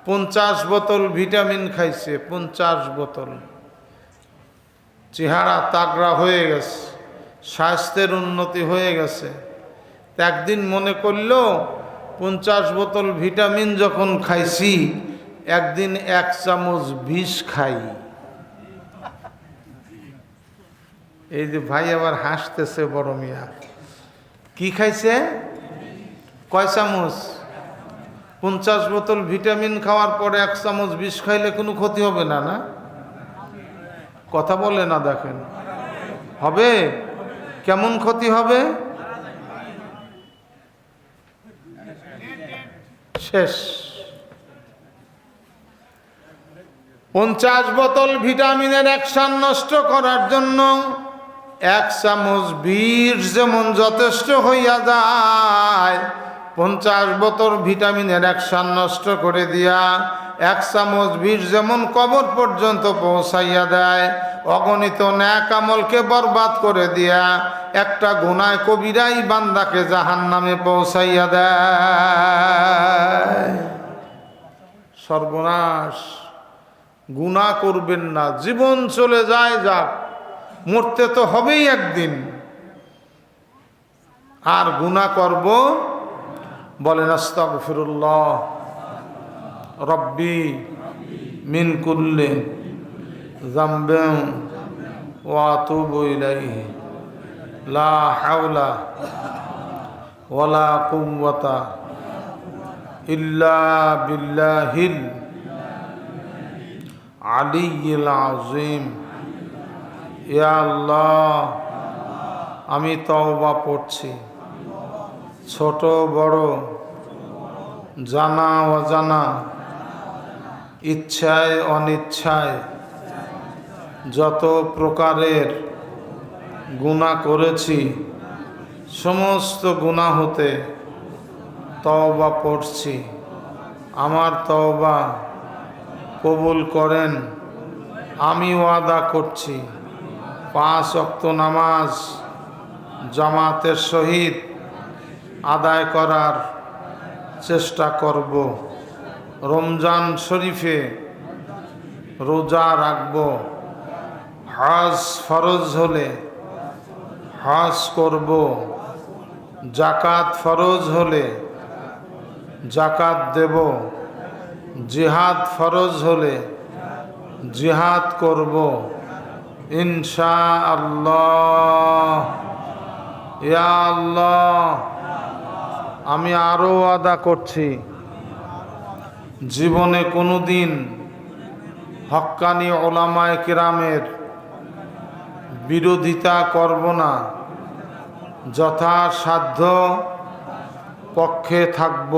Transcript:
50 বোতল ভিটামিন খাইছে, 50 বোতল। চেহারা তাগড়া হয়ে গেছে, স্বাস্থ্যের উন্নতি হয়ে গেছে। একদিন মনে করল 50 বোতল ভিটামিন যখন খাইছি, একদিন 1 চামচ বিষ খাই। এই যে ভাই আবার হাসতেছে বড় মিয়া। কি খাইছে? কয় চামচ? 50 বোতল ভিটামিন খাওয়ার পরে 1 চামচ বিষ খাইলে কোনো ক্ষতি হবে না? না, কথা বলে না, দেখেন হবে। কেমন ক্ষতি হবে? শেষ। 50 বোতল ভিটামিনের অ্যাকশন নষ্ট করার জন্য 1 চামচ বিষ যেমন যথেষ্ট হইয়া যায়, 50 বোতল ভিটামিনের অ্যাকশন নষ্ট করে দিয়া 1 চামচ বিষ যেমন কবর পর্যন্ত পৌঁছাইয়া দেয়, অগণিত নেক আমলকে বরবাদ করে দিয়া একটা গুনাহ কবিরাই বান্দাকে জাহান্নামে পৌঁছাইয়া দেয়। সর্বনাশ! গুনাহ করবেন না, জীবন চলে যায়, যাক, মরতে তো হবেই একদিন। আর গুনাহ করব? বলেন আস্তাগফিরুল্লাহ রব্বি মিন কুল্লি যামবিন ওয়া আতুবু ইলাইহি লা হাওলা ওয়ালা কুওয়াতা ইল্লা বিল্লাহিল আলিয়্যিল আযীম। ইয়া আল্লাহ, আমি তওবা পড়ছি, ছোট বড়, জানা অজানা, ইচ্ছায় অনিচ্ছায় যত প্রকারের গুনাহ করেছি, সমস্ত গুনাহ হতে তওবা পড়ছি। আমার তওবা কবুল করেন। আমি ওয়াদা করছি 5 ওয়াক্ত নামাজ জামাতের সহিত আদায় করার চেষ্টা করব। রমজান শরীফে রোজা রাখব। হজ ফরজ হলে হজ করব। যাকাত ফরজ হলে যাকাত দেব। জিহাদ ফরজ হলে জিহাদ করব ইনশাআল্লাহ। ইয়া আল্লাহ, আমি আরো ওয়াদা করছি জীবনে কোনোদিন হক্কানি ওলামায়ে কেরামের বিরোধিতা করব না, যথাসাধ্য পক্ষে থাকব।